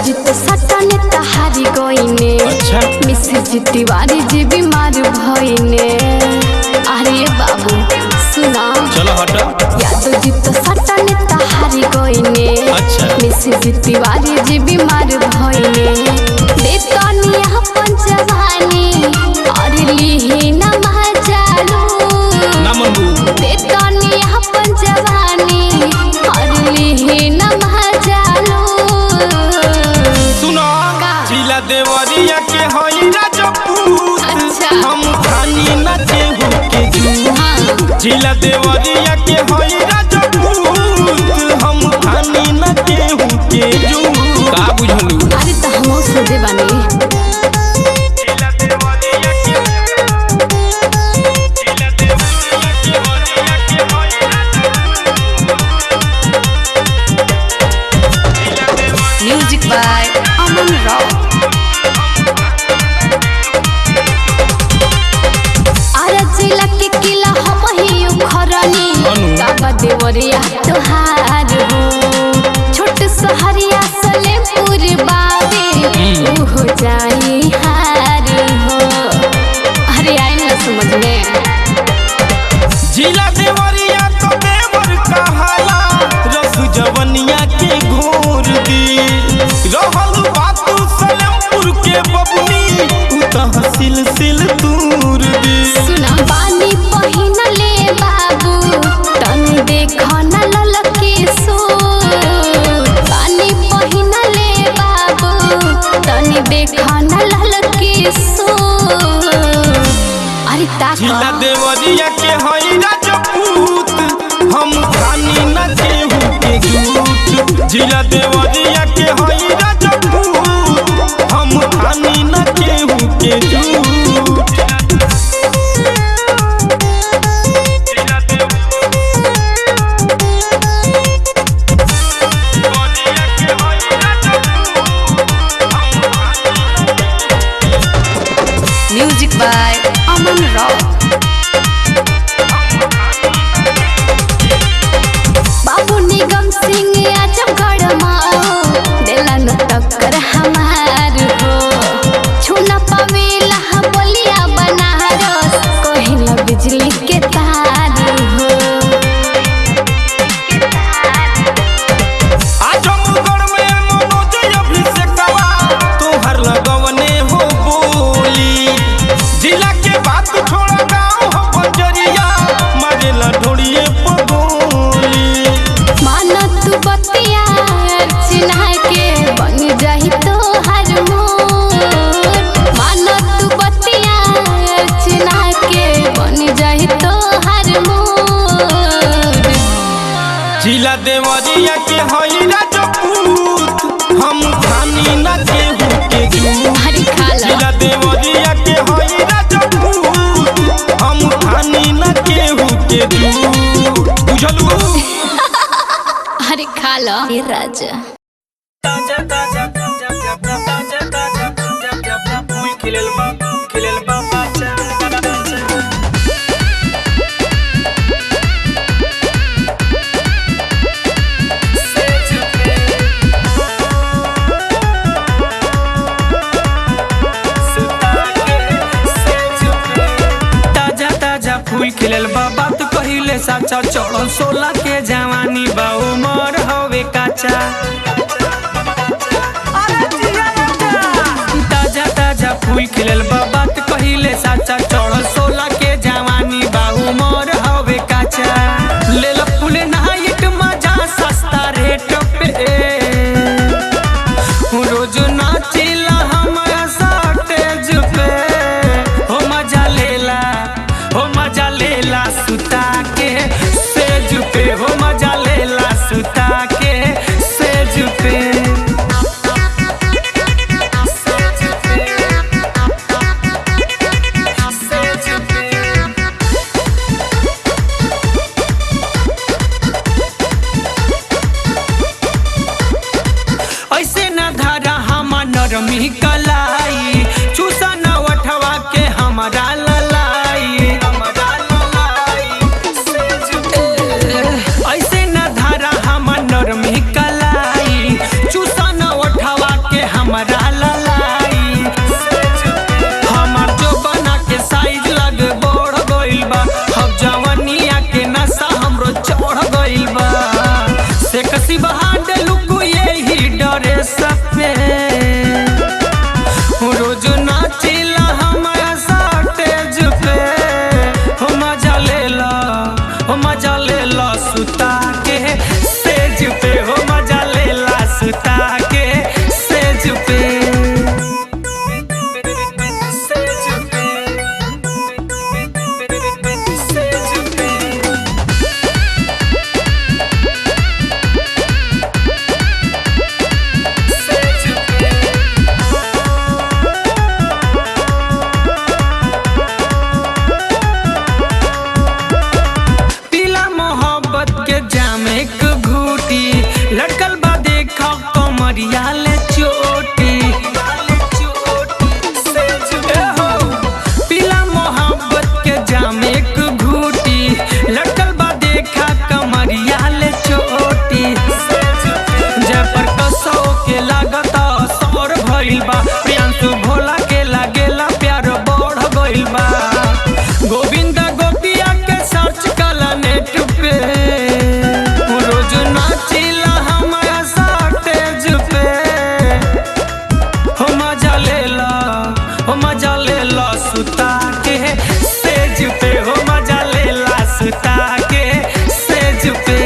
जित सटने तहारी गईने। अच्छा मिश्र जी तिवारी जी बीमार भईने। अरे बाबू सुना चलो हटा। यादव जित सटने तहारी गईने। अच्छा मिश्र जी तिवारी जी बीमार भईने। देतनी अपन जवानी और लिही न महाजालू ना मंगू। देतनी अपन जवानी और लिही न महाजालू। सुनो जिला देवरिया के होई राजपूत। अच्छा। हम खानी न केहू के जूत। जिला देवरिया के होई राजपूत। हम खानी न केहू के जूत। का बुझलू? अरे तो हम सोदे बानी। म्यूजिक बाय अमन राव। आरा जिला के किला हम ही उखरनी। काबा देवरिया तोहार हो। छोट सहरिया सलेमपुर बाबे ऊ हो जाई हार हो। अरे आई ना समझ में। जिला देवरिया तो देवर कहाला। रस जवनिया के घोर दी। रहल बातू सलेमपुर के बबुनी। उ तहसील सिल दूर दी। सुना बानी पहिन ले बाबू तनी देखो न ललके सूट। बानी पहिन ले बाबू तनी देखो न ललके सूट। अरे जिला ताका देवरिया के हई राजपूत। हम खानी न केहू के जूत। जिला देवरिया के हई राजपूत। हम खानी न केहू के जूत। म्यूजिक बाय अमन राव। बाबू निगम सिंह आजमगढ़ माओ देला न टक्कर हमार हो। छूना पावेला बोलिया बनारस कहिला बिजली के तार हो। आजमगढ़ में मनोज अभिषेकवा तोहर लगवने हो बोली। जिला के बात छोड़ा गाँव हो बंजरिया। मारेला ढोड़िए पगोली। माना तू बतिया अर्चना के बन जाही तो हर मोर। माना तू बतिया अर्चना के बन जाही तो हर मोर। जिला देवरिया के हई राजपूत। हम खानी न केहू के जूत। हरी खाला जिला देवरिया के हई राजपूत। हम खानी न केहू के जूत। बुझलू? हरी खाला ये राजा। ताजा ताजा ताजा ताजा ताजा ताजा फूल खिलल बा बाचा। ताजा ताजा फूल खिलल बा बात कहिले साचा। चढ़ल 16 के जवानी बा उमर हवे काचा। ताजा ताजा फूल खिलल बा बात कहिले साचा। चढ़ल 16 के जवानी बा उमर हवे काचा। लेल फूल नाइट मजा सस्ता रेट पे। रोज नाचिला हमरा स्टेज पे। हो मजा लेला सुता के सेज पे। हो मजा लेला सुता के सेज पे। ऐसे न धारा हम नरमी कलाई। चूसा न उठवा के हमारा ललाई। ऐसे न धारा हम नरमी कलाई। चूसा न उठवा के कमरिया ले चोटी पीला मोहब्बत के जाम एक घूटी लटकल बा देखा कमरिया ले चोटी जय पर कसो के लागत सौर भइल बा प्रियांशु भोला के लागेला प्यार बढ़ गइल बा गोविंद गोपिया के सर्च कला नेट पे रोज नाचिला हमारा स्टेज पे हो मजा लेला सुता के सेज पे हो मजा लेला सुता के सेज पे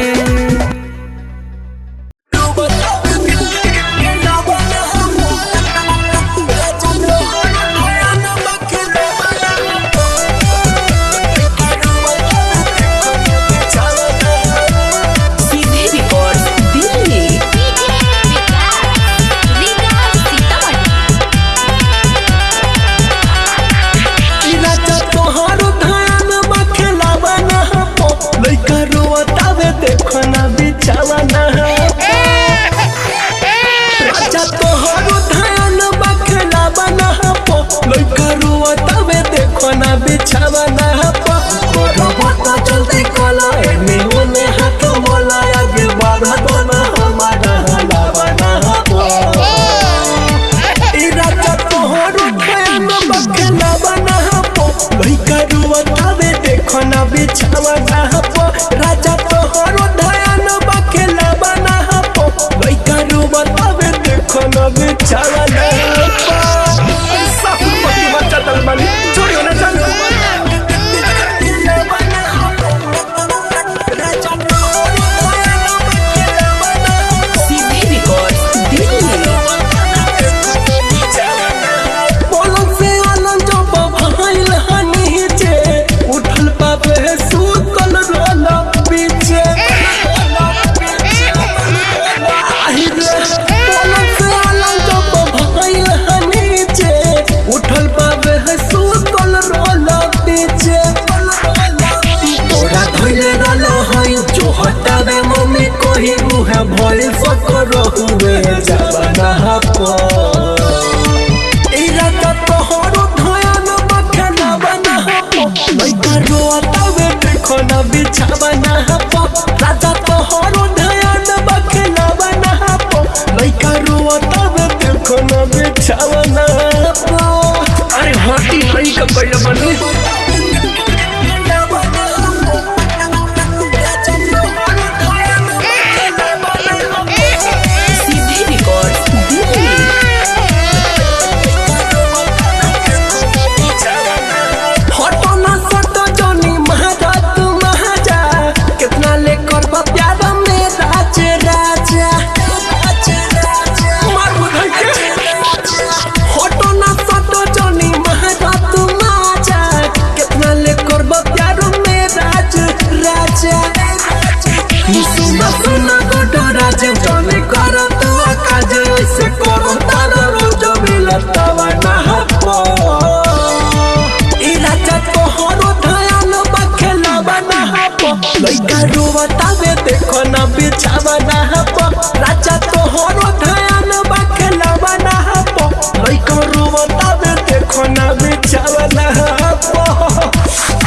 लइका रोवतावे देखो ना बिछावना हपो राजा तोहरो ध्यान बखलवना हपो लइका रोवतावे देखो ना बिछावना हपो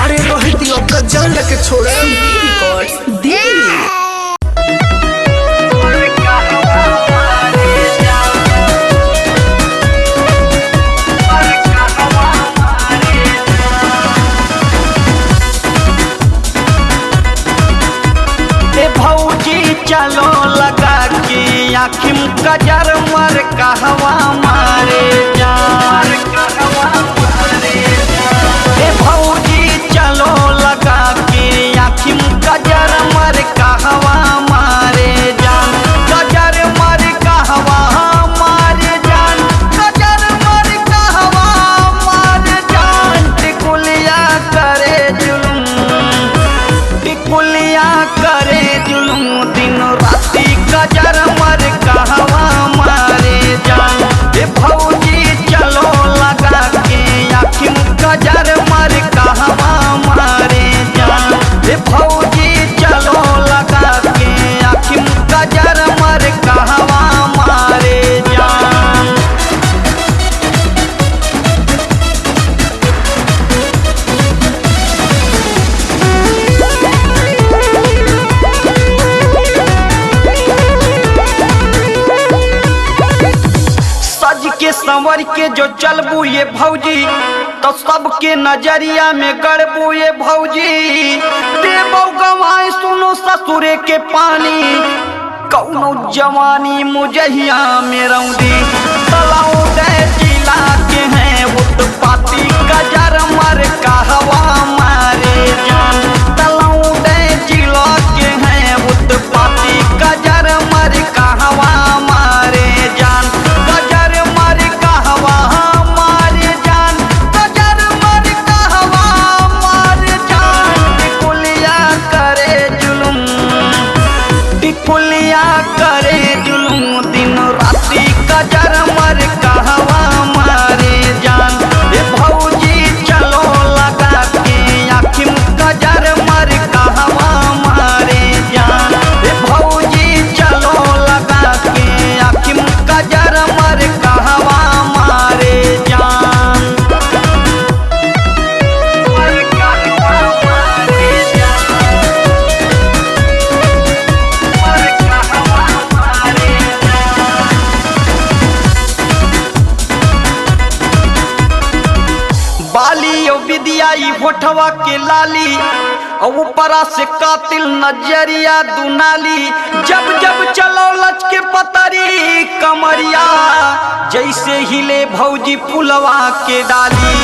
अरे रह दियो का जान लेके छोड़े चलो लगा के आखिम कजर मर कहवा मारे जान ए भौजी चलो लगा के आखिम कजर मर कहवा मारे जान कजर मर कहवा मारे जान कजर मर कहवा मारे जान टिकुलिया करे जुलूम दिनों राती कजर मर कहवा मारे जान ए भौजी चलो संवर के जो चलबू ये भौजी तो सबके नजरिया में गड़बू ये भौजी। देवो गवाए सुनो ससुरे के पानी कौनो जवानी मुजहिया में रौदी। तलाऊ दे जिला के हैं उत्पाती गजर मर कहवा मारे जान। तलाऊ दे जिला के हैं उत्पाती गजर मर कहवा मारे जान। गजर मर कहवा मारे जान। गजर मर कहवा मारे जान। टिकुलिया करे जुलुम टिकुलिया करे जुलुम दिन राती गजर मर कहवा मारे जान। ए भौजी चलो लगा के आखिम गजर मर कहवा मारे जान। ए भौजी चलो लगा के आखिम गजर मर कहवा मारे जान। मर कहवा मारे जान। मर कहवा मारे जान। बाली ओ विदियाई होठवा के लाली और ऊपरा से कातिल नजरिया दुनाली। जब जब चलो लच के पतरी कमरिया जैसे हिले भौजी पुलवा के डाली।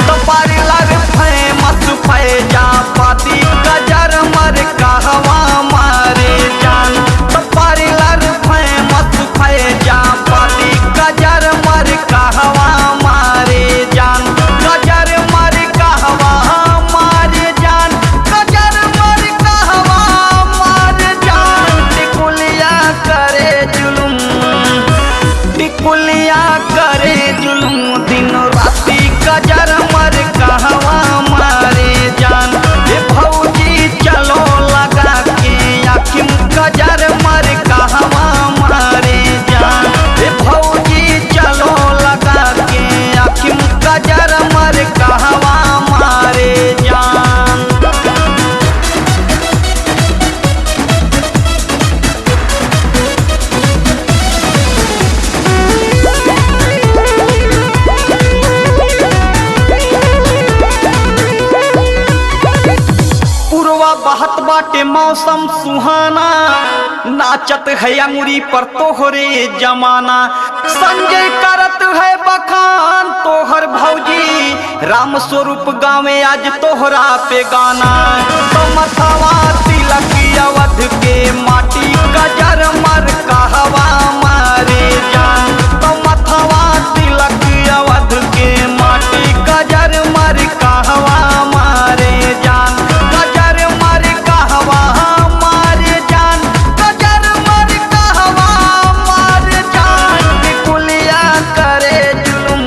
तो पारिलर फेमस फैजा पाती गजर मर कहवा मारे जान। तो पारिलर फेमस फैजा पाती गजर मर कहवा मारे जान। गजर मर कहवा मारे जान। गजर मर कहवा मारे जान। टिकुलिया करे जुलुम टिकुलिया करे जुलुम दिन राती गजर मर कहवा मारे जान। ए भौजी चलो लगा के आखिम गजर मर कहवा मारे जान। ए भौजी चलो लगा के आखिम गजर मर कहवा मारे जान। पुरवा बहत बाटे मौसम सुहाना नाचत है अंगुरी पर तोहरे जमाना। संजय करत है बखान तोहर भौजी राम स्वरूप गावे आज तोहरा पे गाना। तो मथवा तिलक अवध के माटी गजर मर कहवा मारे जान। तो मथवा तिलक अवध के माटी गजर मर कहवा मारे जान। गजर मर कहवा मारे जान। गजर मर कहवा मारे जान। टिकुलिया करे जुलुम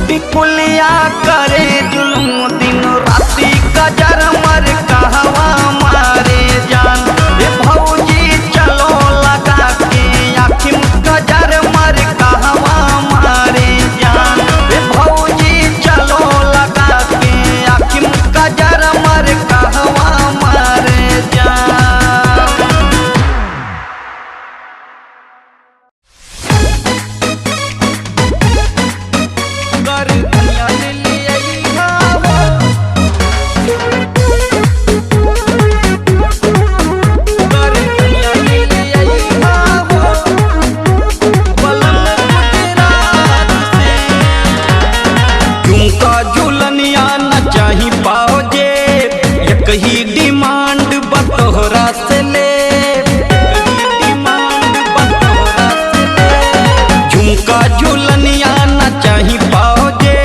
टिकुलिया करे जुलुम दिन राती गजर मर कहवा मारे जान। ए भौजी चलो लगा के आखिम गजर मर कहवा मारे जान। ए भौजी चलो लगा के आखिम गजर मर कहवा मारे जान। कर दुनिया ले अइहा हो। कर दुनिया ले अइहा हो। पलंग गुजरात से झुमका झुलनिया न चाही पाओ जे एक ही डिमांड बतोहरा से ले। एक ही डिमांड बतोहरा से ले। झुमका झुलनिया न चाही पाओ जे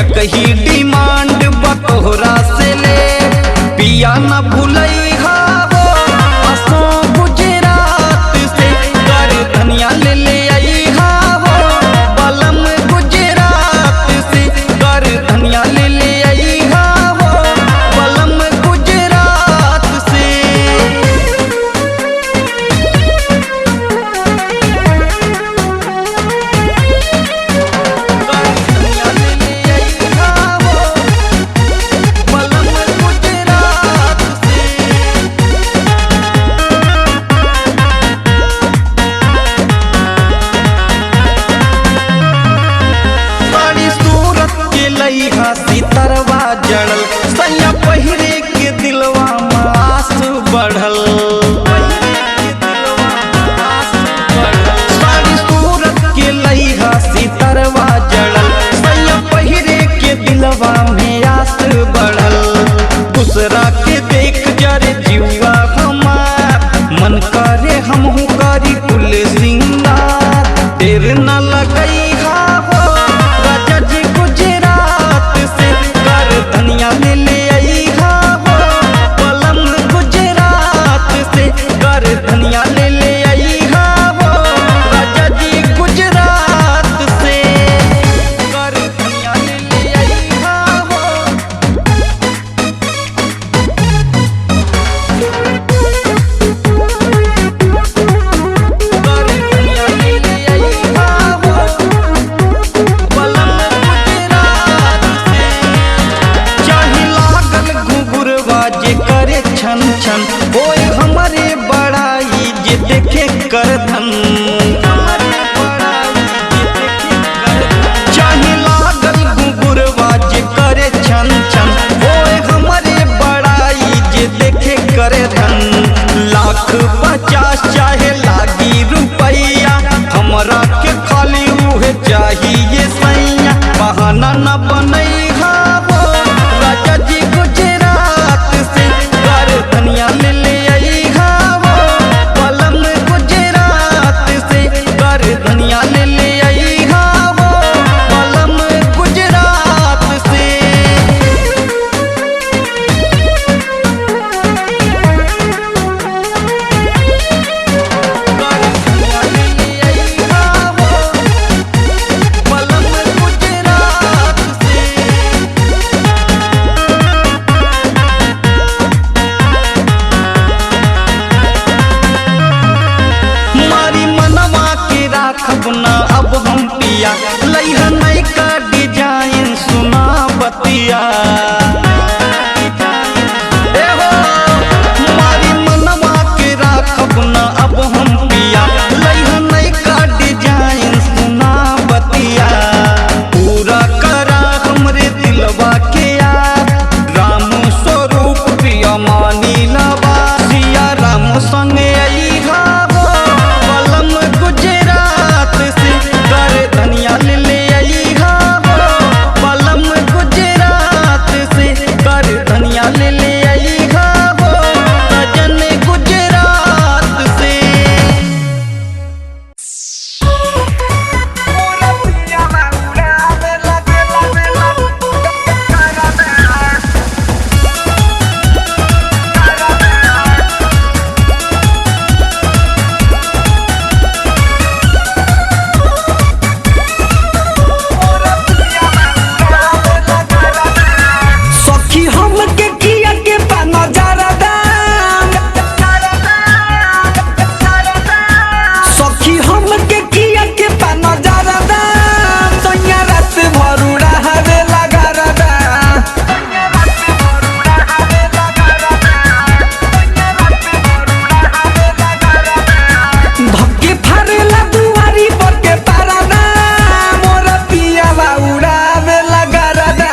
एक ही डिमांड बतोहरा से ले। पिया न भूलैहा हो असो गुजरात से। कर धनिया ले अइहा हो। बलम गुजरात से। कर धनिया ले अइहा हो। बलम गुजरात से। कर धनिया ले अइहा हो। बलम गुजरात से। देर न लगई हो राजा जी गुजरात से कर धनिया ले ले आई हो पलम गुजरात से कर धनिया ले ले आई हो राजा जी गुजरात से कर धनिया ले ले आई हो छन छन ओए हमारे बड़ाई जे देखे कर धन चाहे लागल घुंघुरवा जे करे छन छन ओए हमारे बड़ाई जे देखे करे धन लाख 50 चाहे लागी रुपैया हमरा के खाली उहे चाहिए सैया बहाना न बनई हो राजा जी गुजरात से धनिया ले ले आई हो पलम गुजरात से कर धनिया ले ले आई हो पलम गुजरात से कर धनिया ले ले आई हो पलम गुजरात से मारी मनवा के राखब ना अब हम पिया लइहा नई का डिजाइन सुना बतिया ए हो मारी मनवा के राखब ना अब हम पिया लइहा नई का डिजाइन सुना बतिया पूरा करा हमरे दिलवा के यार राम स्वरूप प्रिय मानी लवा सिया राम संगे आई हो पलम गुजरात से कर धनिया ले ले आई हो पलम गुजरात से कर धनिया ले ले आई हो सजन गुजरात से सखी हमके किया के पाना जरा दाम सखी हमके किया के पाना जरा दाम सोनिया रात भरुड़ा हवे लगा रदा धक्के फारेला दुआरी पर के पारादा मोर पियावा उड़ावे लगा रदा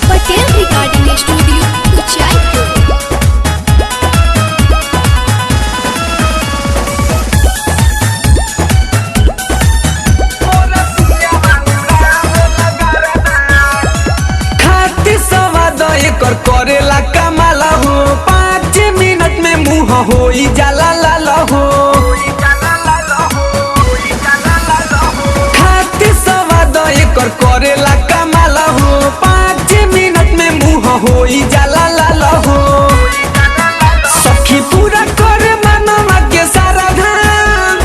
पटेल रिकॉर्डिंग स्टूडियो उचाईपुर। खाती सवाद एकर करेला कमाला हो 5 मिनट में मुंह होई जाला लाल हो खाती सवाद एकर करेला कमाला हो 5 मिनट में मुंह होई जाला लाल हो सखी पूरा करे मनवा के सारा धाम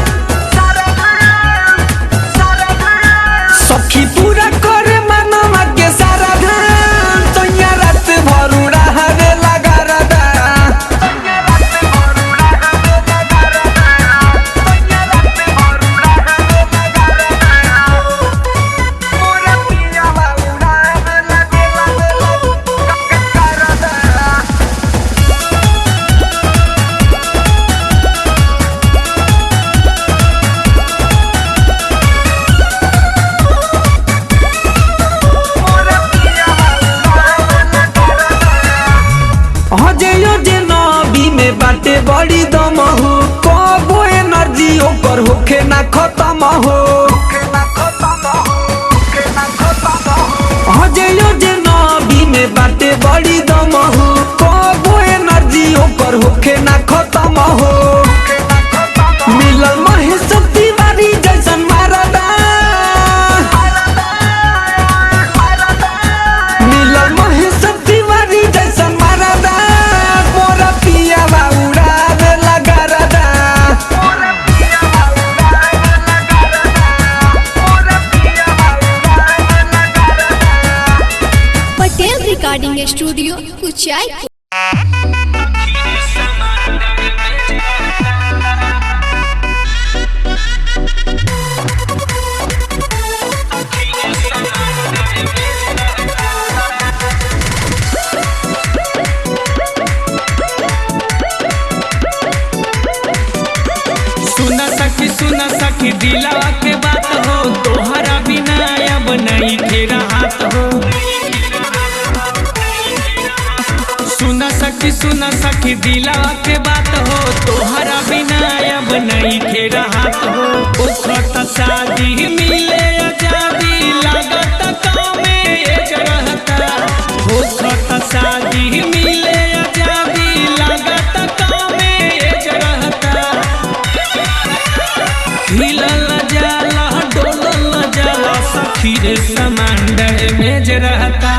सखी पूरा करे मनवा के सारा धाम सोनिया रात भरुड़ा हवे लगा रदा मोरा पिया रिकॉर्डिंग स्टूडियो ऊंचाई। सुना सखी दिलावा के बात हो, तोहरा बिना अब नहीं के राहत हो। सुना सखी दिलावा के बात हो, तोहरा बिना अब नहीं के राहत हो। उखत शादी मिले आजादी लागत गाँव में एक रहता। उखत शादी मिले आजादी लागत गाँव में एक रहता। हिलल जाला डोलल जाला सखी रे समंदर में जे रहता।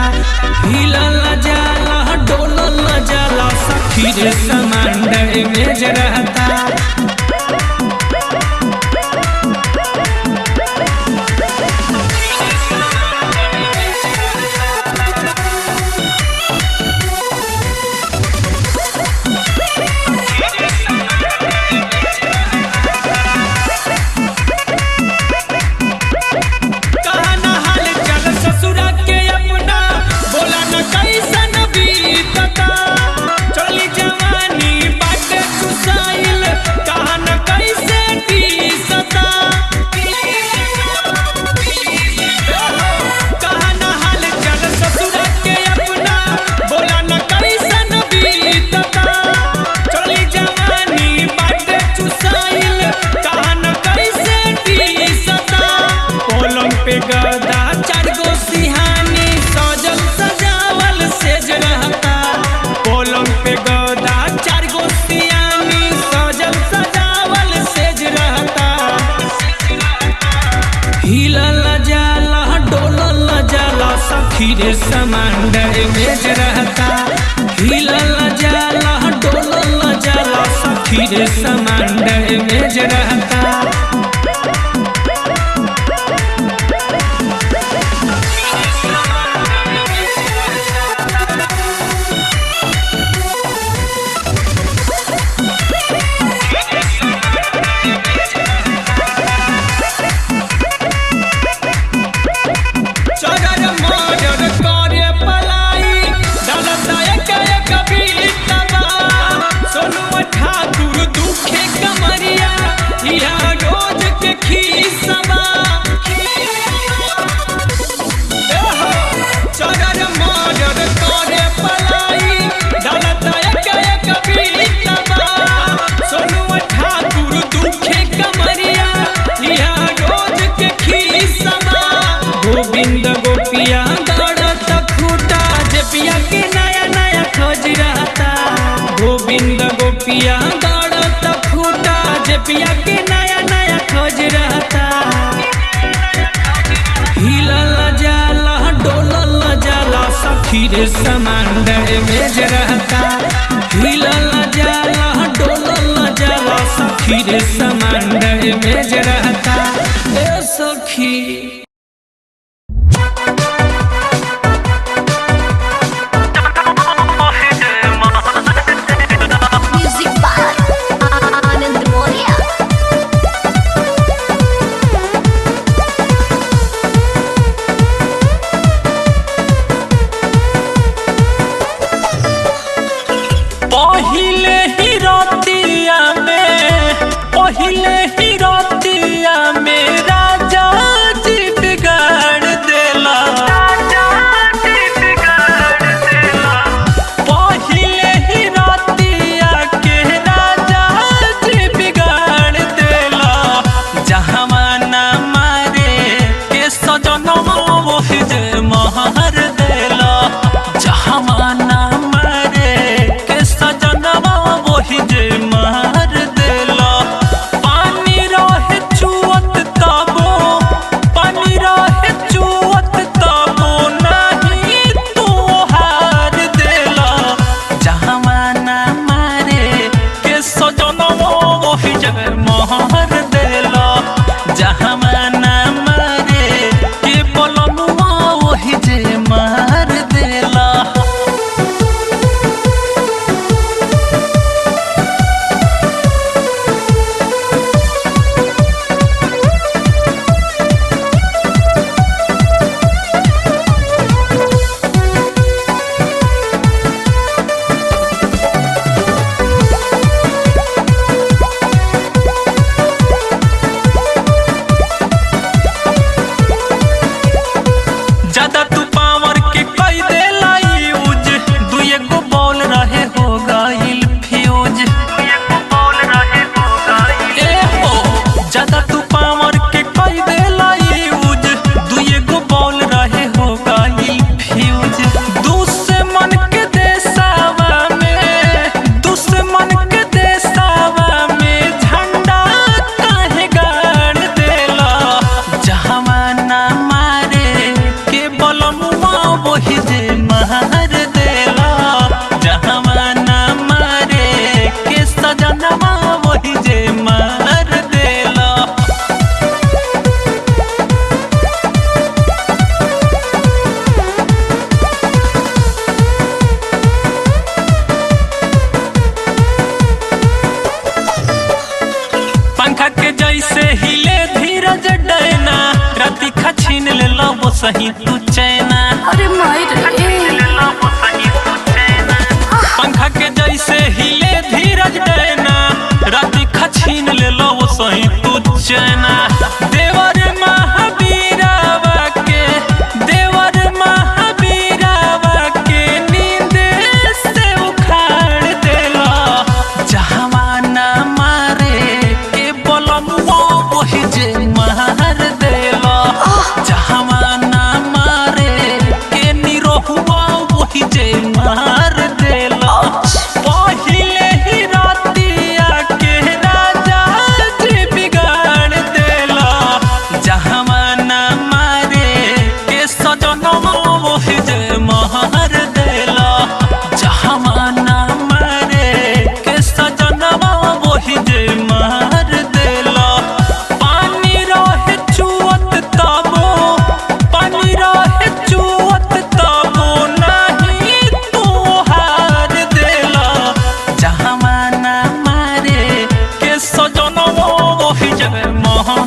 हिलल जाला डोलल जाला सखी रे समंदर में जे रहता। गदा चार गो सिहानी सजल सजावल सेज रहता। पलंग पे गदा चार गो सिहानी सजल सजावल सेज रहता। हिलल जाला डोलल जाला सखी रे समंदर में जे रहता। हिलल जाला डोलल जाला सखी रे समंदर में जे रहता। गोविंद गोपिया दौड़त खूटा जे पिया के नया नया खोज रहता। गोविंद गोपिया दौड़त खूटा जे पिया के नया नया खोज रहता। हिलल जाला डोलल जाला सखी रे समंदर में जे रहता। हिलल जाला डोलल जाला सखी रे समंदर में जे रहता। ए सखी पहिले ही रतिया में सही तू चैना अरे मायर पंखा के जैसे हिले धीरज देना राती खछीन ले लो वो सही तू चैना देवर महावीरावा के नींद से उखाड़ देला जहावाना मारे के बोलमुआ वही जे मार देला जहावाना मारे के निरोहुआ वही जे मार देला पहिले ही रातिया के राजा जी बिगाड़ देला जहावाना मारे के सजनवा वही जे मार देला जहावाना मारे के सजनवा वही जे मार देला पानी रहे चुअत तबो नहीं तू हार देला जहावाना मारे के सजनवा वही जे मार